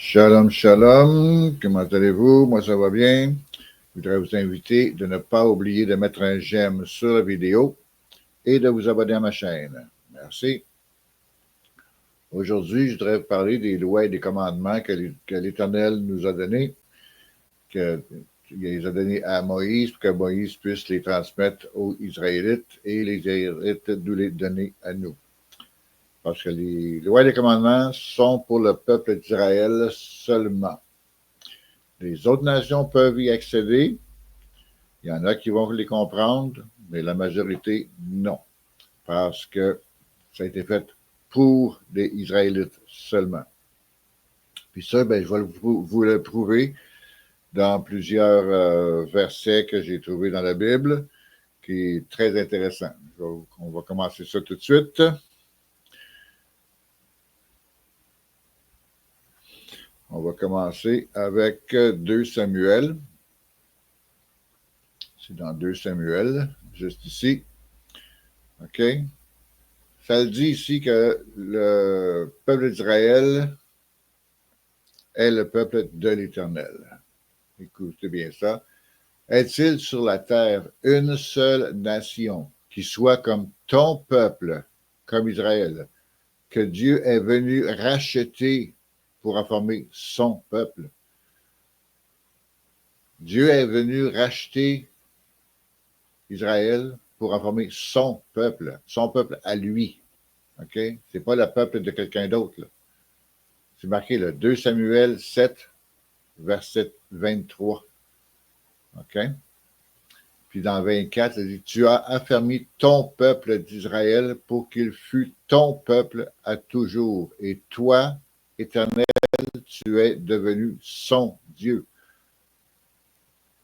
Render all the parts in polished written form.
Shalom, shalom. Comment allez-vous? Moi, ça va bien. Je voudrais vous inviter de ne pas oublier de mettre un j'aime sur la vidéo et de vous abonner à ma chaîne. Merci. Aujourd'hui, je voudrais vous parler des lois et des commandements que l'Éternel nous a donnés, qu'il les a donnés à Moïse pour que Moïse puisse les transmettre aux Israélites et les Israélites nous les donner à nous. Parce que les lois et les commandements sont pour le peuple d'Israël seulement. Les autres nations peuvent y accéder. Il y en a qui vont les comprendre, mais la majorité, non. Parce que ça a été fait pour les Israélites seulement. Puis ça, je vais vous le prouver dans plusieurs versets que j'ai trouvés dans la Bible, qui est très intéressant. On va commencer ça tout de suite. On va commencer avec 2 Samuel. C'est dans 2 Samuel, juste ici. OK? Ça dit ici que le peuple d'Israël est le peuple de l'Éternel. Écoutez bien ça. Est-il sur la terre une seule nation qui soit comme ton peuple, comme Israël, que Dieu est venu racheter pour former son peuple? Dieu est venu racheter Israël pour former son peuple à lui. OK? Ce n'est pas le peuple de quelqu'un d'autre. C'est marqué le 2 Samuel 7, verset 23. OK? Puis dans 24, ça dit, tu as affermi ton peuple d'Israël pour qu'il fût ton peuple à toujours. Et toi, Éternel, tu es devenu son Dieu.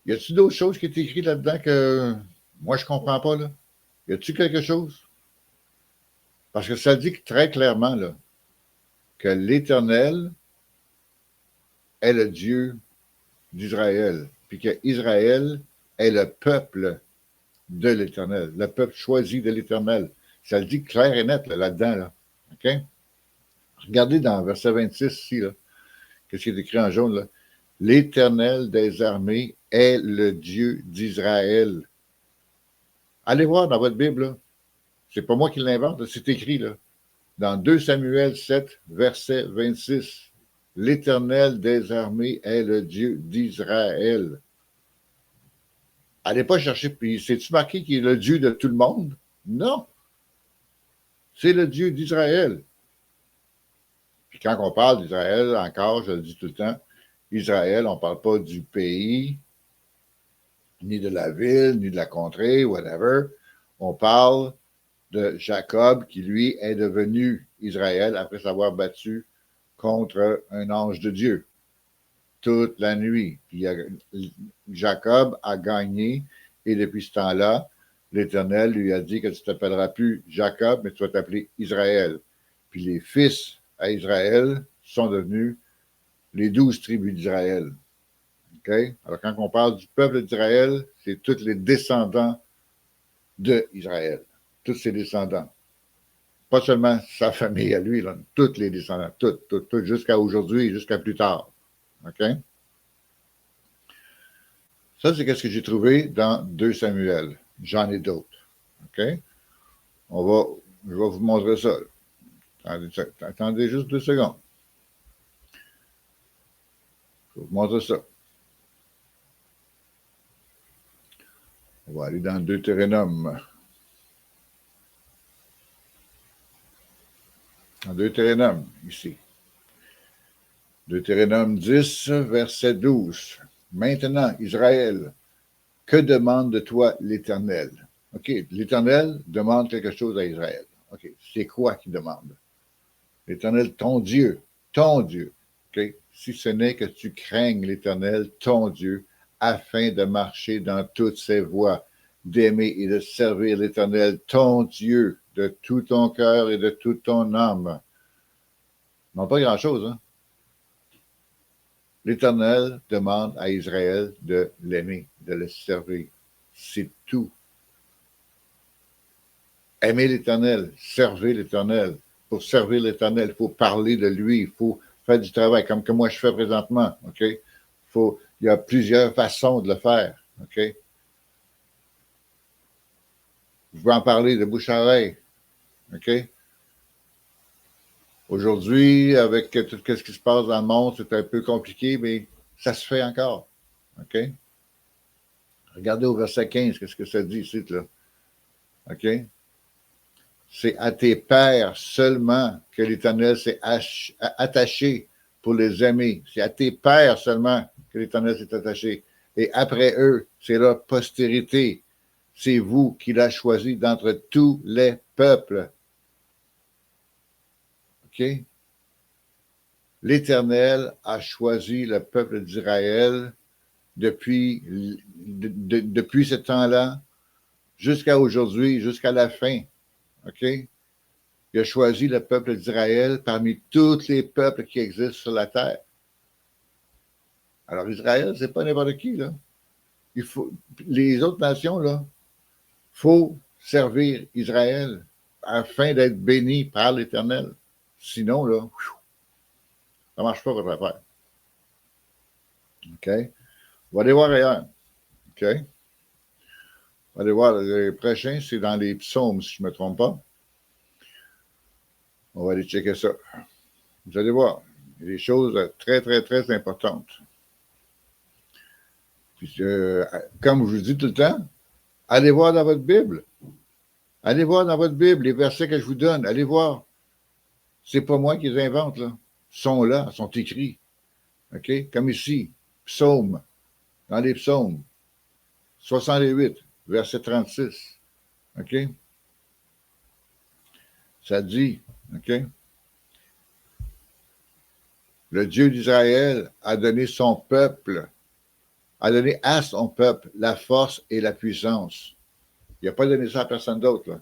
Y a-t-il d'autres choses qui est écrites là-dedans que moi je ne comprends pas, là? Y a-t-il quelque chose? Parce que ça dit très clairement, là, que l'Éternel est le Dieu d'Israël, puis qu'Israël est le peuple de l'Éternel, le peuple choisi de l'Éternel. Ça le dit clair et net là-dedans. Là. OK? Regardez dans verset 26 ici, là, qu'est-ce qui est écrit en jaune, là? L'Éternel des armées est le Dieu d'Israël. Allez voir dans votre Bible, là. C'est pas moi qui l'invente, c'est écrit là. Dans 2 Samuel 7, verset 26. L'Éternel des armées est le Dieu d'Israël. Allez pas chercher, puis c'est-tu marqué qu'il est le Dieu de tout le monde? Non. C'est le Dieu d'Israël. Puis quand on parle d'Israël, encore, je le dis tout le temps, Israël, on ne parle pas du pays, ni de la ville, ni de la contrée, whatever. On parle de Jacob, qui lui est devenu Israël après s'avoir battu contre un ange de Dieu toute la nuit. Puis Jacob a gagné, et depuis ce temps-là, l'Éternel lui a dit que tu ne t'appelleras plus Jacob, mais tu vas t'appeler Israël. Puis les fils à Israël sont devenus les 12 tribus d'Israël. Okay? Alors, quand on parle du peuple d'Israël, c'est tous les descendants d'Israël. Tous ses descendants. Pas seulement sa famille à lui, là, tous les descendants, tout, jusqu'à aujourd'hui et jusqu'à plus tard. OK? Ça, c'est ce que j'ai trouvé dans 2 Samuel. J'en ai d'autres. OK? Je vais vous montrer ça. Attendez juste 2 secondes. Je vais vous montrer ça. On va aller dans Deutéronome. Dans Deutéronome, ici. Deutéronome 10, verset 12. Maintenant, Israël, que demande de toi l'Éternel? OK, l'Éternel demande quelque chose à Israël. OK, c'est quoi qu'il demande? L'Éternel, ton Dieu, OK? Si ce n'est que tu craignes l'Éternel, ton Dieu, afin de marcher dans toutes ses voies, d'aimer et de servir l'Éternel, ton Dieu, de tout ton cœur et de toute ton âme. Non, pas grand-chose, hein? L'Éternel demande à Israël de l'aimer, de le servir. C'est tout. Aimer l'Éternel, servir l'Éternel. Pour servir l'Éternel, il faut parler de lui, il faut faire du travail, comme que moi je fais présentement, OK? Il y a plusieurs façons de le faire, OK? Je vais en parler de bouche à oreille, OK? Aujourd'hui, avec tout ce qui se passe dans le monde, c'est un peu compliqué, mais ça se fait encore, OK? Regardez au verset 15, qu'est-ce que ça dit ici, là? OK? C'est à tes pères seulement que l'Éternel s'est attaché pour les aimer. C'est à tes pères seulement que l'Éternel s'est attaché. Et après eux, c'est leur postérité. C'est vous qui l'avez choisi d'entre tous les peuples. OK? L'Éternel a choisi le peuple d'Israël depuis ce temps-là jusqu'à aujourd'hui, jusqu'à la fin. OK? Il a choisi le peuple d'Israël parmi tous les peuples qui existent sur la terre. Alors, Israël, c'est pas n'importe qui, là. Les autres nations, là, il faut servir Israël afin d'être béni par l'Éternel. Sinon, là, ça ne marche pas votre affaire. OK? On va aller voir ailleurs. OK? On va aller voir. Le prochain, c'est dans les psaumes, si je ne me trompe pas. On va aller checker ça. Vous allez voir. Il y a des choses très, très, très importantes. Puis, comme je vous dis tout le temps, allez voir dans votre Bible. Allez voir dans votre Bible les versets que je vous donne. Allez voir. C'est pas moi qui les invente, là. Ils sont là, ils sont écrits. OK? Comme ici, psaume, dans les psaumes, 68, verset 36. OK? Ça dit, OK? Le Dieu d'Israël a donné a donné à son peuple la force et la puissance. Il n'a pas donné ça à personne d'autre, là.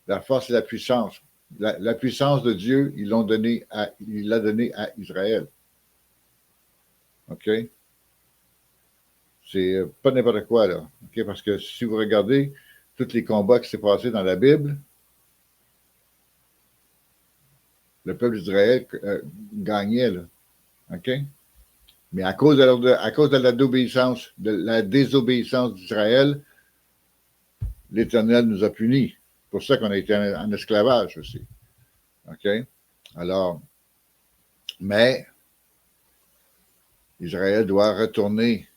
La force et la puissance. La puissance de Dieu, il l'a donné à Israël. OK? C'est pas n'importe quoi, là. OK? Parce que si vous regardez tous les combats qui s'est passés dans la Bible, le peuple d'Israël gagnait, là. OK? Mais à cause de la désobéissance d'Israël, l'Éternel nous a punis. C'est pour ça qu'on a été en esclavage aussi. OK? Alors, mais Israël doit retourner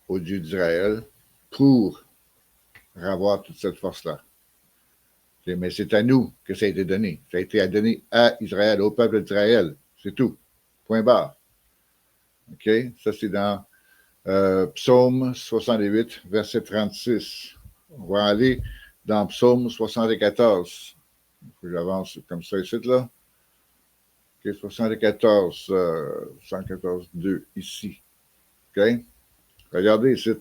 au Dieu d'Israël pour avoir toute cette force-là. Mais c'est à nous que ça a été donné. Ça a été donné à Israël, au peuple d'Israël. C'est tout. Point barre. OK? Ça, c'est dans Psaume 68, verset 36. On va aller dans Psaume 74. Il faut que j'avance comme ça ici, là. OK, 74, 114, 2, ici. OK? Regardez ici.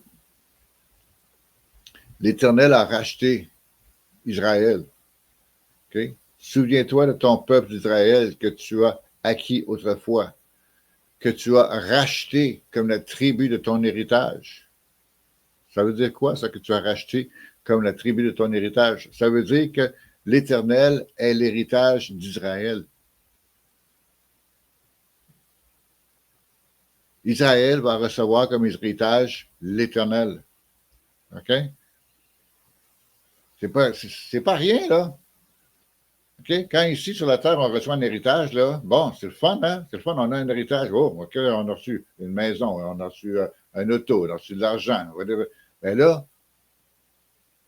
L'Éternel a racheté Israël. OK? Souviens-toi de ton peuple d'Israël que tu as acquis autrefois, que tu as racheté comme la tribu de ton héritage. Ça veut dire quoi, ça, que tu as racheté comme la tribu de ton héritage? Ça veut dire que l'Éternel est l'héritage d'Israël. Israël va recevoir comme héritage l'Éternel. OK? C'est pas rien, là. OK? Quand ici, sur la terre, on reçoit un héritage, là, bon, c'est le fun, hein? C'est le fun, on a un héritage. Oh, OK, on a reçu une maison, on a reçu un auto, on a reçu de l'argent. Mais là,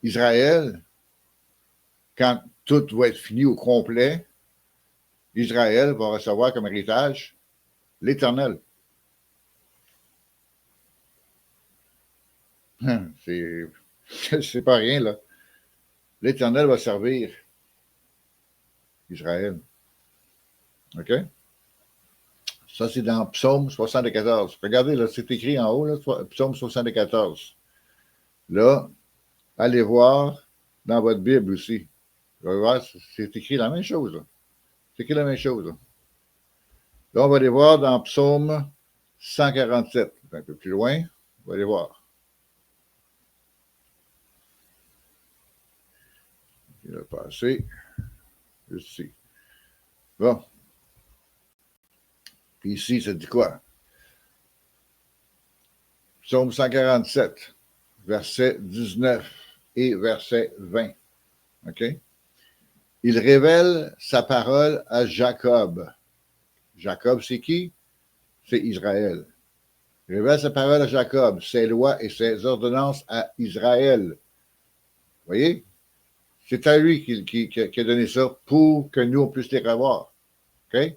Israël, quand tout va être fini au complet, Israël va recevoir comme héritage l'Éternel. C'est pas rien, là. L'Éternel va servir Israël. OK? Ça, c'est dans Psaume 74. Regardez, là, c'est écrit en haut, là, Psaume 74. Là, allez voir dans votre Bible aussi. Vous allez voir, c'est écrit la même chose, là. C'est écrit la même chose, là. Là, on va aller voir dans Psaume 147. Un peu plus loin. On va aller voir. Il va passer. Ici. Bon. Puis ici, ça dit quoi? Psaume 147, verset 19 et verset 20. OK? Il révèle sa parole à Jacob. Jacob, c'est qui? C'est Israël. Il révèle sa parole à Jacob, ses lois et ses ordonnances à Israël. Vous voyez? C'est à lui qui a donné ça pour que nous, on puisse les revoir. OK?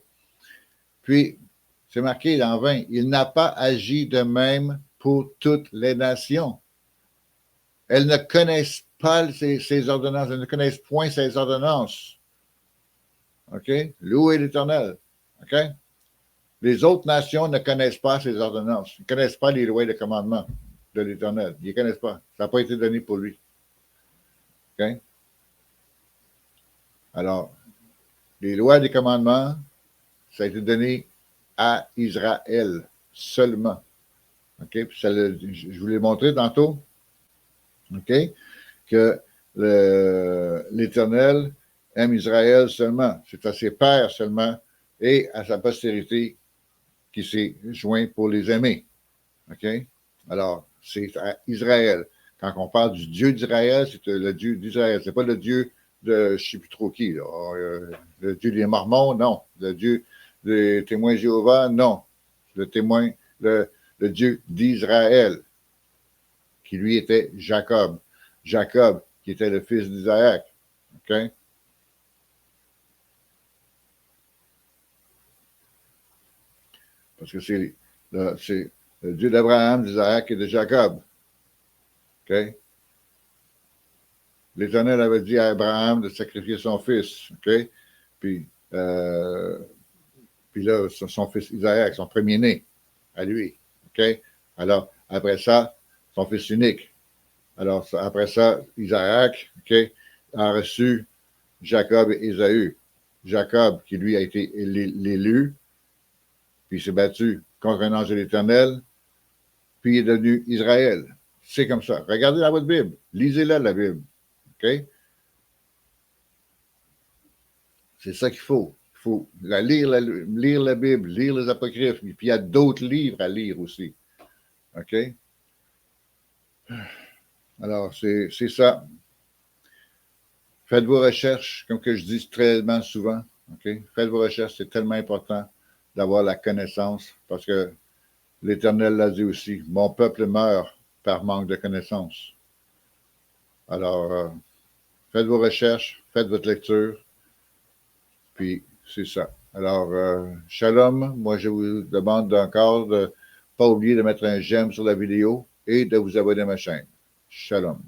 Puis, c'est marqué dans 20, il n'a pas agi de même pour toutes les nations. Elles ne connaissent pas ses ordonnances, elles ne connaissent point ses ordonnances. OK? Louez l'Éternel. OK? Les autres nations ne connaissent pas ses ordonnances. Ils ne connaissent pas les lois et les commandements de l'Éternel. Ils ne connaissent pas. Ça n'a pas été donné pour lui. OK? Alors, les lois et les commandements, ça a été donné à Israël seulement. OK? Puis je vous l'ai montré tantôt. OK? Que l'Éternel aime Israël seulement. C'est à ses pères seulement et à sa postérité qui s'est joint pour les aimer. OK? Alors, c'est à Israël. Quand on parle du Dieu d'Israël, c'est le Dieu d'Israël. C'est pas le Dieu de je ne sais plus trop qui. Le Dieu des Mormons, non. Le Dieu des témoins de Jéhovah, non. Le Dieu d'Israël, qui lui était Jacob. Jacob, qui était le fils d'Isaac. OK? Parce que c'est le Dieu d'Abraham, d'Isaac et de Jacob. OK? L'Éternel avait dit à Abraham de sacrifier son fils. OK? Puis là, son fils Isaac, son premier-né, à lui. OK? Alors, après ça, son fils unique. Alors, après ça, Isaac, OK, a reçu Jacob et Ésaü. Jacob, qui lui a été l'élu, puis il s'est battu contre un ange de l'Éternel, puis il est devenu Israël. C'est comme ça. Regardez dans votre Bible. Lisez-la, la Bible. OK? C'est ça qu'il faut. Il faut lire la Bible, lire les apocryphes. Puis il y a d'autres livres à lire aussi. OK? Alors, c'est ça. Faites vos recherches, comme que je dis tellement souvent. OK? Faites vos recherches, c'est tellement important d'avoir la connaissance parce que l'Éternel l'a dit aussi. Mon peuple meurt par manque de connaissance. Alors, faites vos recherches, faites votre lecture, puis c'est ça. Alors, shalom. Moi, je vous demande encore de ne pas oublier de mettre un j'aime sur la vidéo et de vous abonner à ma chaîne. Shalom.